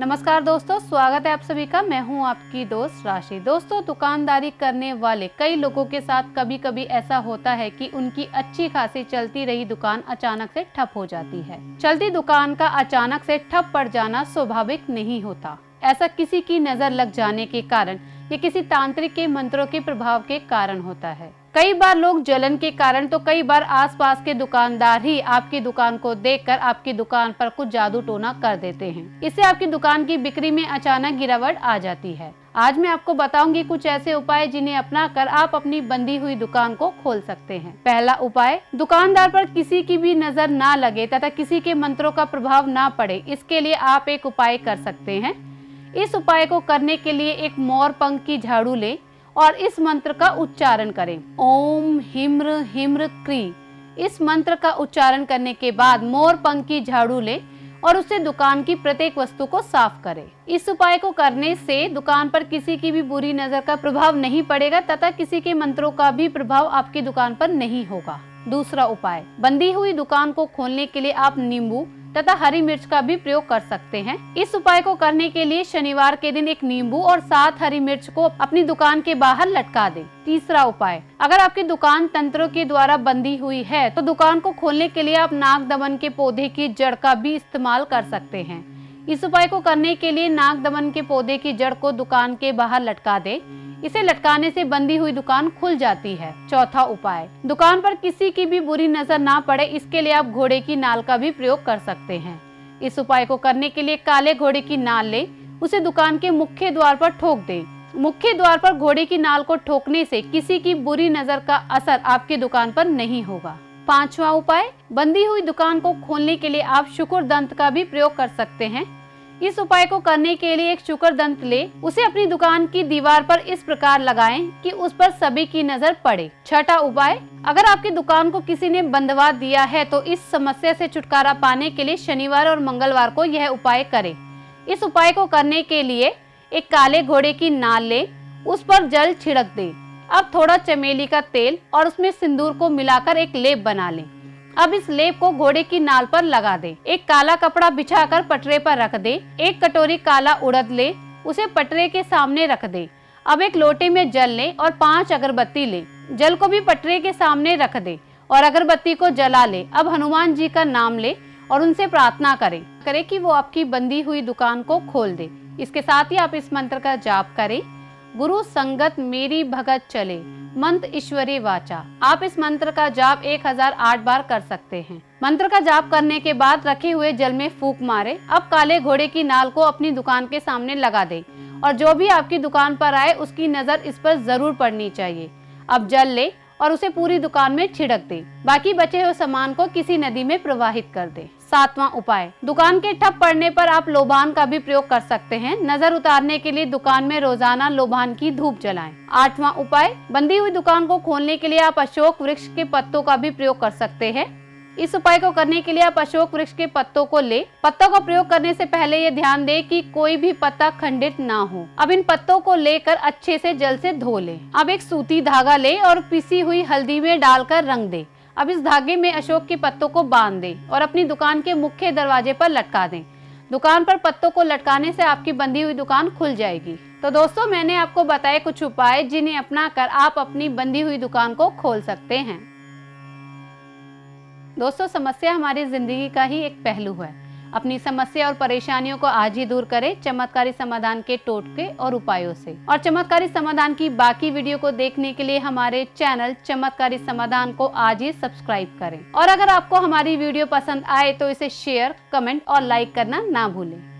नमस्कार दोस्तों, स्वागत है आप सभी का। मैं हूं आपकी दोस्त राशि। दोस्तों, दुकानदारी करने वाले कई लोगों के साथ कभी कभी ऐसा होता है कि उनकी अच्छी खासी चलती रही दुकान अचानक से ठप हो जाती है। चलती दुकान का अचानक से ठप पड़ जाना स्वाभाविक नहीं होता। ऐसा किसी की नजर लग जाने के कारण या किसी तांत्रिक के मंत्रों के प्रभाव के कारण होता है। कई बार लोग जलन के कारण तो कई बार आसपास के दुकानदार ही आपकी दुकान को देखकर आपकी दुकान पर कुछ जादू टोना कर देते हैं। इससे आपकी दुकान की बिक्री में अचानक गिरावट आ जाती है। आज मैं आपको बताऊंगी कुछ ऐसे उपाय जिन्हें अपनाकर आप अपनी बंदी हुई दुकान को खोल सकते हैं। पहला उपाय, दुकानदार पर किसी की भी नजर ना लगे तथा किसी के मंत्रों का प्रभाव ना पड़े, इसके लिए आप एक उपाय कर सकते हैं। इस उपाय को करने के लिए एक मोर पंख की झाड़ू लें और इस मंत्र का उच्चारण करें, ओम हिम्र हिम्र क्री। इस मंत्र का उच्चारण करने के बाद मोर पंख की झाड़ू लें और उससे दुकान की प्रत्येक वस्तु को साफ करें। इस उपाय को करने से दुकान पर किसी की भी बुरी नजर का प्रभाव नहीं पड़ेगा तथा किसी के मंत्रों का भी प्रभाव आपकी दुकान पर नहीं होगा। दूसरा उपाय, बंदी हुई दुकान को खोलने के लिए आप नींबू तथा हरी मिर्च का भी प्रयोग कर सकते हैं। इस उपाय को करने के लिए शनिवार के दिन एक नींबू और 7 हरी मिर्च को अपनी दुकान के बाहर लटका दें। तीसरा उपाय, अगर आपकी दुकान तंत्रों के द्वारा बंदी हुई है तो दुकान को खोलने के लिए आप नाग दमन के पौधे की जड़ का भी इस्तेमाल कर सकते हैं। इस उपाय को करने के लिए नाग दमन के पौधे की जड़ को दुकान के बाहर लटका दें। इसे लटकाने से बंदी हुई दुकान खुल जाती है। चौथा उपाय, दुकान पर किसी की भी बुरी नजर ना पड़े, इसके लिए आप घोड़े की नाल का भी प्रयोग कर सकते हैं। इस उपाय को करने के लिए काले घोड़े की नाल ले उसे दुकान के मुख्य द्वार पर ठोक दें। मुख्य द्वार पर घोड़े की नाल को ठोकने से किसी की बुरी नजर का असर आपकी दुकान पर नहीं होगा। पांचवा उपाय, बंदी हुई दुकान को खोलने के लिए आप शुक्र दंत का भी प्रयोग कर सकते हैं। इस उपाय को करने के लिए एक शुक्र दंत ले उसे अपनी दुकान की दीवार पर इस प्रकार लगाएं कि उस पर सभी की नजर पड़े। छठा उपाय, अगर आपकी दुकान को किसी ने बंधवा दिया है तो इस समस्या से छुटकारा पाने के लिए शनिवार और मंगलवार को यह उपाय करें। इस उपाय को करने के लिए एक काले घोड़े की नाल ले उस पर जल छिड़क दे। अब थोड़ा चमेली का तेल और उसमें सिंदूर को मिलाकर एक लेप बना लें। अब इस लेप को घोड़े की नाल पर लगा दे। एक काला कपड़ा बिछाकर पटरे पर रख दे। एक कटोरी काला उड़द ले उसे पटरे के सामने रख दे। अब एक लोटे में जल ले और 5 अगरबत्ती ले। जल को भी पटरे के सामने रख दे और अगरबत्ती को जला ले। अब हनुमान जी का नाम ले और उनसे प्रार्थना करे कि वो आपकी बंदी हुई दुकान को खोल दे। इसके साथ ही आप इस मंत्र का जाप करें, गुरु संगत मेरी भगत चले, मंत्र ईश्वरी वाचा। आप इस मंत्र का जाप 1008 बार कर सकते हैं। मंत्र का जाप करने के बाद रखे हुए जल में फूंक मारे। अब काले घोड़े की नाल को अपनी दुकान के सामने लगा दे और जो भी आपकी दुकान पर आए उसकी नजर इस पर जरूर पड़नी चाहिए। अब जल ले और उसे पूरी दुकान में छिड़क दे। बाकी बचे हुए सामान को किसी नदी में प्रवाहित कर दे। सातवां उपाय, दुकान के ठप पड़ने पर आप लोबान का भी प्रयोग कर सकते हैं। नजर उतारने के लिए दुकान में रोजाना लोबान की धूप जलाएं। आठवां उपाय, बंदी हुई दुकान को खोलने के लिए आप अशोक वृक्ष के पत्तों का भी प्रयोग कर सकते हैं। इस उपाय को करने के लिए आप अशोक वृक्ष के पत्तों को ले। पत्तों का प्रयोग करने से पहले ये ध्यान दें कि कोई भी पत्ता खंडित ना हो। अब इन पत्तों को लेकर अच्छे से जल से धो ले। अब एक सूती धागा ले और पिसी हुई हल्दी में डालकर रंग दे। अब इस धागे में अशोक के पत्तों को बांध दे और अपनी दुकान के मुख्य दरवाजे पर लटका दें। दुकान पर पत्तों को लटकाने से आपकी बंदी हुई दुकान खुल जाएगी। तो दोस्तों, मैंने आपको बताए कुछ उपाय जिन्हें अपनाकर आप अपनी बंदी हुई दुकान को खोल सकते हैं। दोस्तों, समस्या हमारी जिंदगी का ही एक पहलू है। अपनी समस्या और परेशानियों को आज ही दूर करें चमत्कारी समाधान के टोटके और उपायों से। और चमत्कारी समाधान की बाकी वीडियो को देखने के लिए हमारे चैनल चमत्कारी समाधान को आज ही सब्सक्राइब करें। और अगर आपको हमारी वीडियो पसंद आए तो इसे शेयर, कमेंट और लाइक करना ना भूलें।